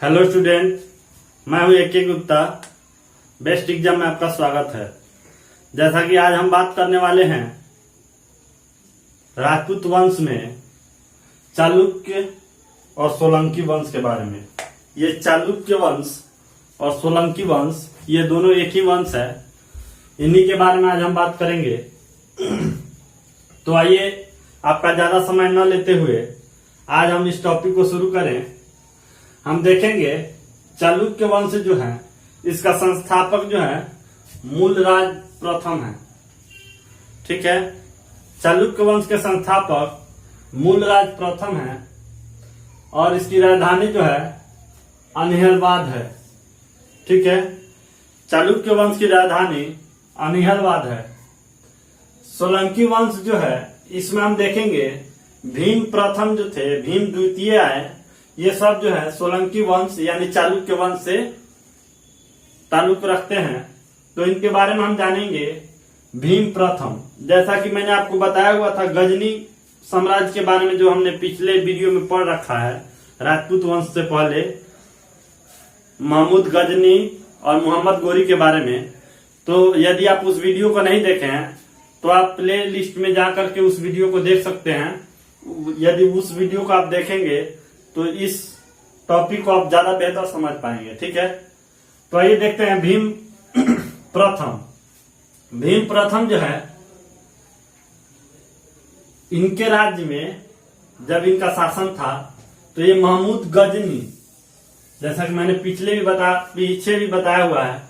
Hello student, मैं हूं A K. Gupta. Best exam में आपका स्वागत है। जैसा कि आज हम बात करने वाले हैं राजपूत वंश में चालुक्य और सोलंकी वंश के बारे में। ये चालुक्य वंश और सोलंकी वंश ये दोनों एक ही वंश है। इन्हीं के बारे में आज हम बात करेंगे। तो आइए, आपका ज्यादा समय न लेते हुए आज हम इस टॉपिक को शुरू करें। हम देखेंगे चालुक्य वंश जो है, इसका संस्थापक जो है मूलराज प्रथम है। ठीक है, चालुक्य वंश के संस्थापक मूलराज प्रथम है और इसकी राजधानी जो है अनिहलवाद है। ठीक है, चालुक्य वंश की राजधानी अनिहलवाद है। सोलंकी वंश जो है, इसमें हम देखेंगे भीम प्रथम जो थे, भीम द्वितीय आए, ये सब जो है सोलंकी वंश यानी चालुक्य वंश से ताल्लुक रखते हैं। तो इनके बारे में हम जानेंगे। भीम प्रथम, जैसा कि मैंने आपको बताया हुआ था गजनी साम्राज्य के बारे में, जो हमने पिछले वीडियो में पढ़ रखा है। राजपूत वंश से पहले महमूद गजनी और मोहम्मद गोरी के बारे में। तो यदि आप उस वीडियो को नहीं देखे हैं तो आप प्ले लिस्ट में जाकर के उस वीडियो को देख सकते हैं। यदि उस वीडियो को आप देखेंगे तो इस टॉपिक को आप ज्यादा बेहतर समझ पाएंगे। ठीक है, तो आइए देखते हैं भीम प्रथम। भीम प्रथम जो है, इनके राज्य में जब इनका शासन था तो ये महमूद गजनी, जैसा कि मैंने पीछे भी बताया हुआ है,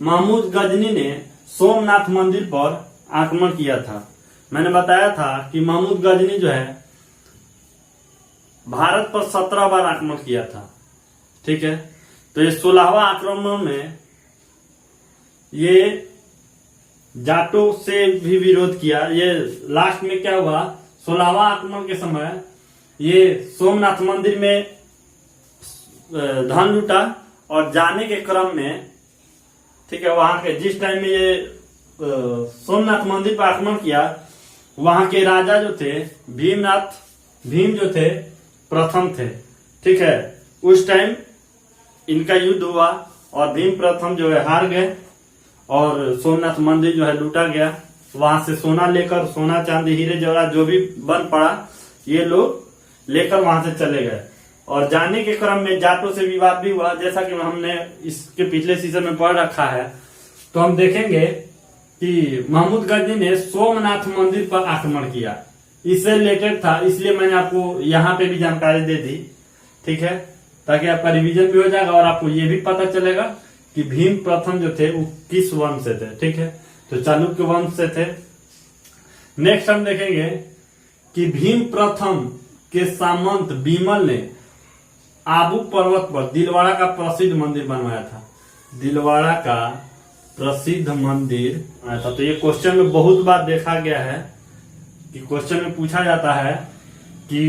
महमूद गजनी ने सोमनाथ मंदिर पर आक्रमण किया था। मैंने बताया था कि महमूद गजनी जो है भारत पर 17 बार आक्रमण किया था। ठीक है, तो ये 16वां आक्रमण में ये जाटों से भी विरोध किया। ये लास्ट में क्या हुआ, 16वां आक्रमण के समय ये सोमनाथ मंदिर में धन लूटा और जाने के क्रम में, ठीक है, वहां के जिस टाइम में ये सोमनाथ मंदिर पर आक्रमण किया, वहां के राजा जो थे भीम जो थे प्रथम थे। ठीक है, उस टाइम इनका युद्ध हुआ और भीम प्रथम जो है हार गए और सोमनाथ मंदिर जो है लूटा गया। वहां से सोना लेकर, सोना चांदी हीरे जवाहरात जो भी बन पड़ा, ये लोग लेकर वहां से चले गए। और जाने के क्रम में जाटों से विवाद भी हुआ, जैसा कि हमने इसके पिछले सीजन में पढ़ रखा है। तो हम देखेंगे कि महमूद गजनी ने सोमनाथ मंदिर पर आक्रमण किया, इससे रिलेटेड था, इसलिए मैंने आपको यहाँ पे भी जानकारी दे दी। ठीक है, ताकि आपका रिवीजन भी हो जाएगा और आपको ये भी पता चलेगा कि भीम प्रथम जो थे वो किस वंश से थे। ठीक है, तो चालुक्य वंश से थे। नेक्स्ट हम देखेंगे कि भीम प्रथम के सामंत बीमल ने आबू पर्वत पर दिलवाड़ा का प्रसिद्ध मंदिर बनवाया था। दिलवाड़ा का प्रसिद्ध मंदिर बनाया था। तो ये क्वेश्चन में बहुत बार देखा गया है कि क्वेश्चन में पूछा जाता है कि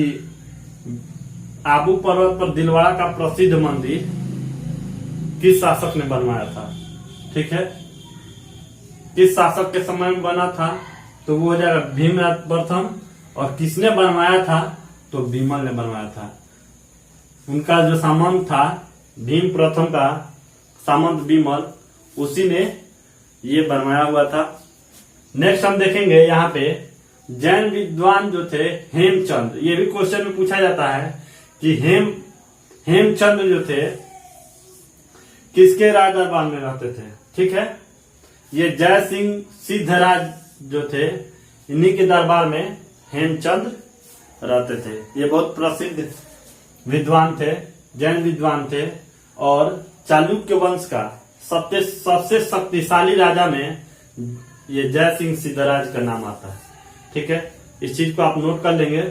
आबू पर्वत पर दिलवाड़ा का प्रसिद्ध मंदिर किस शासक ने बनवाया था। ठीक है, किस शासक के समय में बना था, तो वो हो जाएगा भीमराज प्रथम। और किसने बनवाया था, तो बीमल ने बनवाया था। उनका जो सामंत था भीम प्रथम का सामंत बीमल, उसी ने ये बनवाया हुआ था। नेक्स्ट हम देखेंगे यहाँ पे जैन विद्वान जो थे हेमचंद। ये भी क्वेश्चन में पूछा जाता है कि हेमचंद जो थे किसके राज दरबार में रहते थे। ठीक है, ये जय सिंह सिद्धराज जो थे, इन्हीं के दरबार में हेमचंद रहते थे। ये बहुत प्रसिद्ध विद्वान थे, जैन विद्वान थे। और चालुक्य वंश का सबसे शक्तिशाली राजा में ये जय सिंह सिद्धराज का नाम आता है। ठीक है, इस चीज को आप नोट कर लेंगे।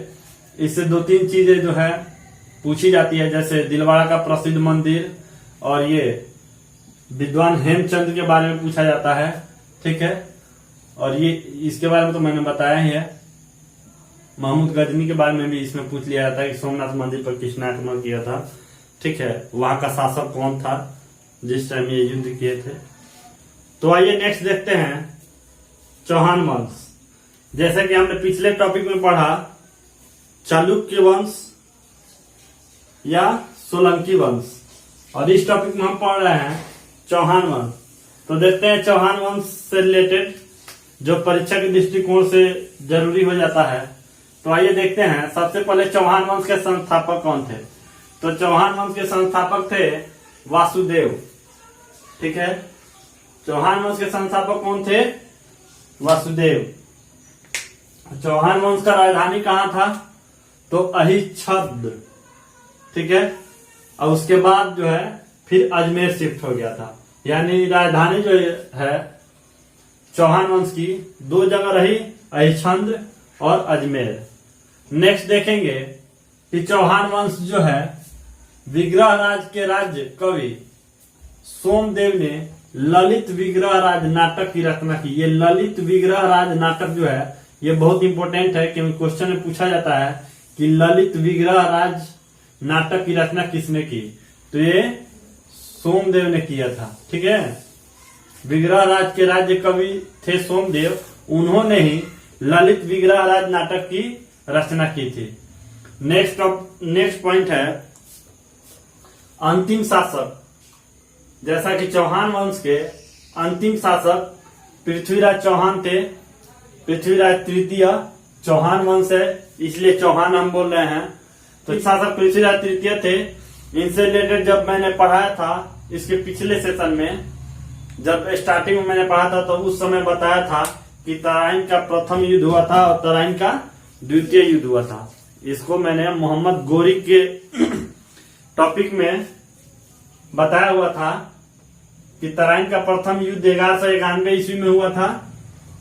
इससे 2-3 चीजें जो है पूछी जाती है, जैसे दिलवाड़ा का प्रसिद्ध मंदिर और ये विद्वान हेमचंद के बारे में पूछा जाता है। ठीक है, और ये इसके बारे में तो मैंने बताया ही है। महमूद गजनी के बारे में भी इसमें पूछ लिया जाता है कि सोमनाथ मंदिर पर किसने आक्रमण किया था। ठीक है, वहां का शासक कौन था जिस टाइम ये युद्ध किए थे। तो आइए नेक्स्ट देखते हैं चौहान वंश। जैसे कि हमने पिछले टॉपिक में पढ़ा, चालुक्य वंश या सोलंकी वंश। और इस टॉपिक में हम पढ़ रहे हैं चौहान वंश। तो देखते हैं चौहान वंश से रिलेटेड जो परीक्षा के दृष्टिकोण से जरूरी हो जाता है। तो आइए देखते हैं। सबसे पहले चौहान वंश के संस्थापक कौन थे? तो चौहान वंश के संस्थापक थे वासुदेव। ठीक है, चौहान वंश के संस्थापक कौन थे? वासुदेव। चौहान वंश का राजधानी कहाँ था? तो अहिच्छद। ठीक है, और उसके बाद जो है फिर अजमेर शिफ्ट हो गया था। यानी राजधानी जो है चौहान वंश की दो जगह रही, अहिच्छद और अजमेर। नेक्स्ट देखेंगे कि चौहान वंश जो है विग्रह राज के राज्य कवि सोमदेव ने ललित विग्रह राज नाटक की रचना की। ये ललित विग्रह राज नाटक जो है ये बहुत इंपॉर्टेंट है, क्योंकि क्वेश्चन में पूछा जाता है कि ललित विग्रह राज नाटक की रचना किसने की? तो ये सोमदेव ने किया था। ठीक है, विग्रह राज के राज्य कवि थे सोमदेव, उन्होंने ही ललित विग्रह राज नाटक की रचना की थी। नेक्स्ट पॉइंट है अंतिम शासक। जैसा कि चौहान वंश के अंतिम शासक पृथ्वीराज चौहान थे। पृथ्वीराज तृतीय चौहान वंश है, इसलिए चौहान हम बोल रहे हैं। तो शासक पृथ्वीराज तृतीय थे। इनसे रिलेटेड जब मैंने पढ़ाया था इसके पिछले सेशन में, जब स्टार्टिंग में मैंने पढ़ा था तो उस समय बताया था कि तराइन का प्रथम युद्ध हुआ था और तराइन का द्वितीय युद्ध हुआ था। इसको मैंने मोहम्मद गोरी के टॉपिक में बताया हुआ था कि तराइन का प्रथम युद्ध 1191 ईस्वी में हुआ था।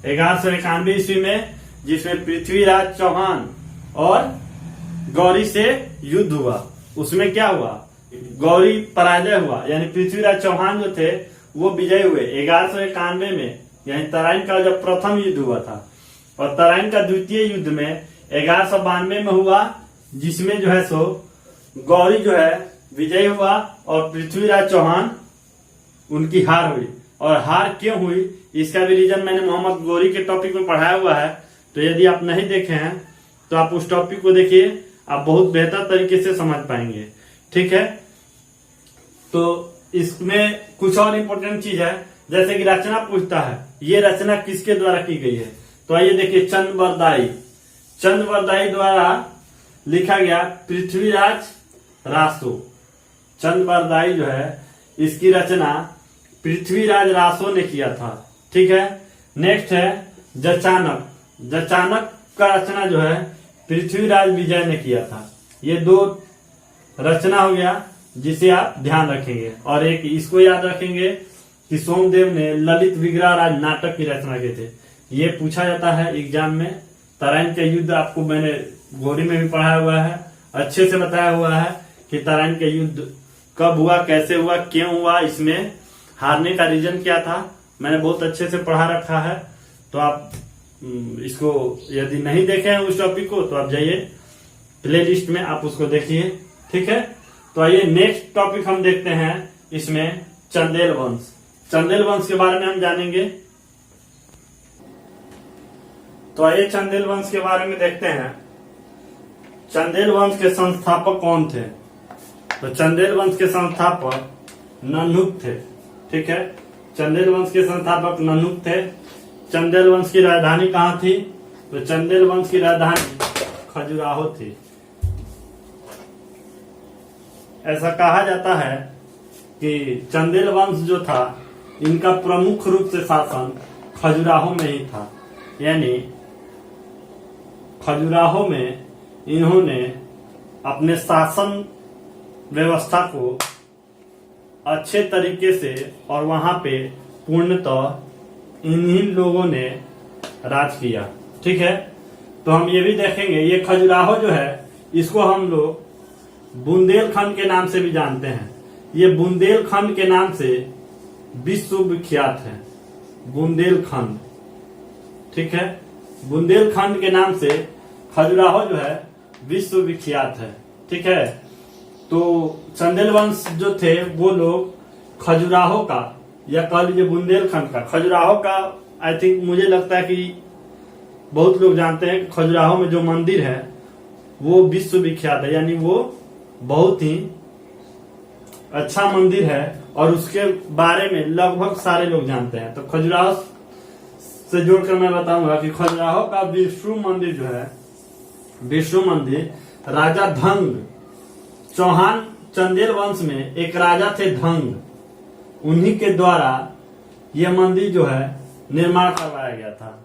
1191 ईस्वी में, जिसमें पृथ्वीराज चौहान और गौरी से युद्ध हुआ। उसमें क्या हुआ? गौरी पराजय हुआ, यानी पृथ्वीराज चौहान जो थे वो विजय हुए 1191 में, यानी तराइन का जब प्रथम युद्ध हुआ था। और तराइन का द्वितीय युद्ध में 1192 में हुआ, जिसमें जो है सो गौरी जो है विजय हुआ और पृथ्वीराज चौहान उनकी हार हुई। और हार क्यों हुई इसका भी रीजन मैंने मोहम्मद गोरी के टॉपिक में पढ़ाया हुआ है। तो यदि आप नहीं देखे हैं तो आप उस टॉपिक को देखिए, आप बहुत बेहतर तरीके से समझ पाएंगे। ठीक है, तो इसमें कुछ और इम्पोर्टेंट चीज है, जैसे कि रचना पूछता है, ये रचना किसके द्वारा की गई है? तो आइए देखिए, चंद्रबरदाई। चंद्रबरदाई द्वारा लिखा गया पृथ्वीराज रासो। चंद्रबरदाई जो है इसकी रचना पृथ्वीराज रासो ने किया था। ठीक है, नेक्स्ट है जचानक। जचानक का रचना जो है पृथ्वीराज विजय ने किया था। ये दो रचना हो गया जिसे आप ध्यान रखेंगे। और एक इसको याद रखेंगे कि सोमदेव ने ललित विग्रह राज नाटक की रचना की थे। ये पूछा जाता है एग्जाम में। तराइन का युद्ध आपको मैंने गोरी में भी पढ़ाया हुआ है, अच्छे से बताया हुआ है कि तराइन का युद्ध कब हुआ, कैसे हुआ, क्यों हुआ, इसमें हारने का रीजन क्या था, मैंने बहुत अच्छे से पढ़ा रखा है। तो आप इसको यदि नहीं देखे हैं उस टॉपिक को तो आप जाइए प्ले लिस्ट में, आप उसको देखिए। ठीक है, तो आइए नेक्स्ट टॉपिक हम देखते हैं। इसमें चंदेल वंश। चंदेल वंश के बारे में हम जानेंगे। तो आइए चंदेल वंश के बारे में देखते हैं। चंदेल वंश के संस्थापक कौन थे? तो चंदेल वंश के संस्थापक नन्हुक थे। ठीक है, चंदेल वंश के संस्थापक नन्हुक थे। चंदेल वंश की राजधानी कहाँ थी? तो चंदेल वंश की राजधानी खजुराहो थी। ऐसा कहा जाता है कि चंदेल वंश जो था इनका प्रमुख रूप से शासन खजुराहो में ही था। यानी खजुराहो में इन्होंने अपने शासन व्यवस्था को अच्छे तरीके से, और वहां पे पूर्णतः इन्हीं लोगों ने राज किया। ठीक है, तो हम ये भी देखेंगे, ये खजुराहो जो है इसको हम लोग बुंदेलखंड के नाम से भी जानते हैं। ये बुंदेलखंड के नाम से विश्व विख्यात है। बुंदेलखंड, ठीक है, बुंदेलखंड के नाम से खजुराहो जो है विश्व विख्यात है। ठीक है, तो चंदेल वंश जो थे वो लोग खजुराहो का, या कह लीजिए बुंदेलखंड का, खजुराहो का आई थिंक मुझे लगता है कि बहुत लोग जानते हैं। खजुराहो में जो मंदिर है वो विश्व विख्यात है, यानी वो बहुत ही अच्छा मंदिर है और उसके बारे में लगभग सारे लोग जानते हैं। तो खजुराहो से जोड़कर मैं बताऊंगा कि खजुराहो का विष्णु मंदिर जो है, विष्णु मंदिर राजा धंग, चौहान चंदेल वंश में एक राजा थे धंग, उन्हीं के द्वारा यह मंदिर जो है निर्माण करवाया गया था।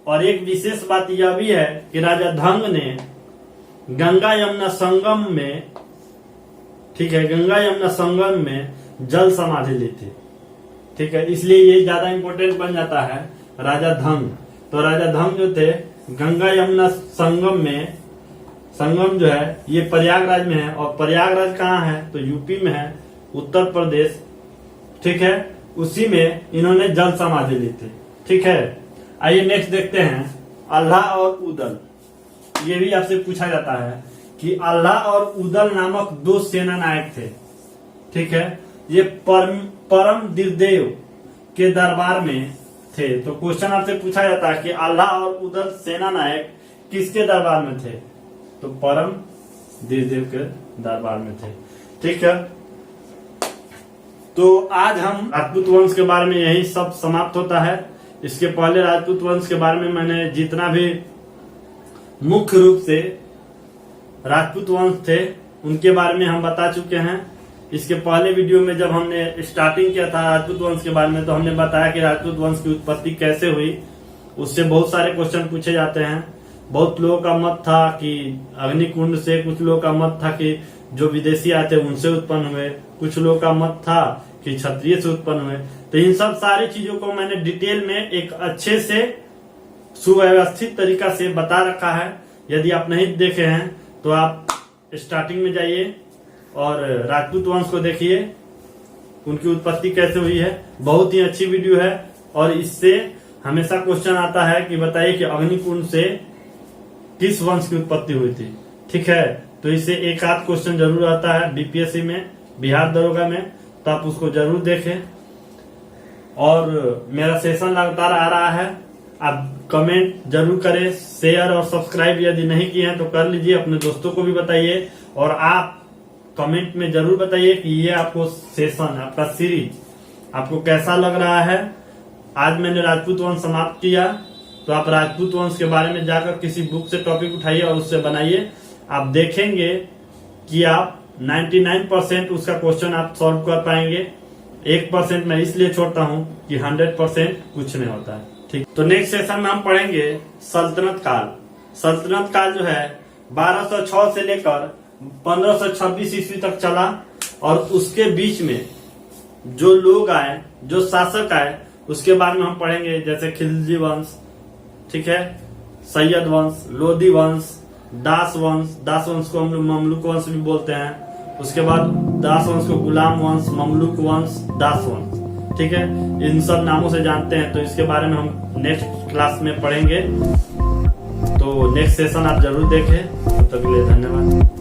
और एक विशेष बात यह भी है कि राजा धंग ने गंगा यमुना संगम में, ठीक है, गंगा यमुना संगम में जल समाधि ली थी। ठीक है, इसलिए ये ज्यादा इंपॉर्टेंट बन जाता है राजा धंग। तो राजा धंग जो थे गंगा यमुना संगम में, संगम जो है ये प्रयागराज में है, और प्रयागराज कहाँ है तो यूपी में है, उत्तर प्रदेश। ठीक है, उसी में इन्होंने जल समाधि ली थी। ठीक है, आइए नेक्स्ट देखते हैं अल्लाह और उदल। ये भी आपसे पूछा जाता है कि अल्लाह और उदल नामक दो सेना नायक थे। ठीक है, ये परम दिरदेव के दरबार में थे। तो क्वेश्चन आपसे पूछा जाता है कि अल्लाह और उदल सेना नायक किसके दरबार में थे, तो परम दिरदेव के दरबार में थे। ठीक है, तो आज हम राजपूत वंश के बारे में यही सब समाप्त होता है। इसके पहले राजपूत वंश के बारे में मैंने जितना भी मुख्य रूप से राजपूत वंश थे उनके बारे में हम बता चुके हैं। इसके पहले वीडियो में जब हमने स्टार्टिंग किया था राजपूत वंश के बारे में, तो हमने बताया कि राजपूत वंश की उत्पत्ति कैसे हुई। उससे बहुत सारे क्वेश्चन पूछे जाते हैं। बहुत लोगों का मत था कि अग्निकुंड से, कुछ लोगों का मत था कि जो विदेशी आते उनसे उत्पन्न हुए, कुछ लोगों का मत था कि क्षत्रिय से उत्पन्न हुए। तो इन सब सारी चीजों को मैंने डिटेल में एक अच्छे से सुव्यवस्थित तरीका से बता रखा है। यदि आप नहीं देखे हैं तो आप स्टार्टिंग में जाइए और राजपूत वंश को देखिए, उनकी उत्पत्ति कैसे हुई है। बहुत ही अच्छी वीडियो है और इससे हमेशा क्वेश्चन आता है कि बताइए कि अग्निकुंड से किस वंश की उत्पत्ति हुई थी। ठीक है, तो इससे एक आध क्वेश्चन जरूर आता है बीपीएससी में, बिहार दरोगा में, तो आप उसको जरूर देखें। और मेरा सेशन लगातार आ रहा है, आप कमेंट जरूर करें, शेयर और सब्सक्राइब यदि नहीं किए हैं तो कर लीजिए, अपने दोस्तों को भी बताइए। और आप कमेंट में जरूर बताइए कि ये आपको सेशन, आपका सीरीज आपको कैसा लग रहा है। आज मैंने राजपूत वंश समाप्त किया, तो आप राजपूत वंश के बारे में जाकर किसी बुक से टॉपिक उठाइए और उससे बनाइए। आप देखेंगे कि आप 99% उसका क्वेश्चन आप सॉल्व कर पाएंगे। 1% मैं इसलिए छोड़ता हूं कि 100% कुछ नहीं होता है। ठीक, तो नेक्स्ट सेशन में हम पढ़ेंगे सल्तनत काल। सल्तनत काल जो है 1206 से लेकर 1526 ईस्वी तक चला, और उसके बीच में जो लोग आए, जो शासक आए, उसके बारे में हम पढ़ेंगे। जैसे खिलजी वंश, ठीक है, सैयद वंश, लोधी वंश, दास वंश, दास वंश को हम लोग ममलुक वंश भी बोलते हैं। उसके बाद दास वंश को गुलाम वंश, ममलुक वंश, दास वंश। ठीक है, इन सब नामों से जानते हैं। तो इसके बारे में हम नेक्स्ट क्लास में पढ़ेंगे। तो नेक्स्ट सेशन आप जरूर देखें। तब तक के लिए धन्यवाद।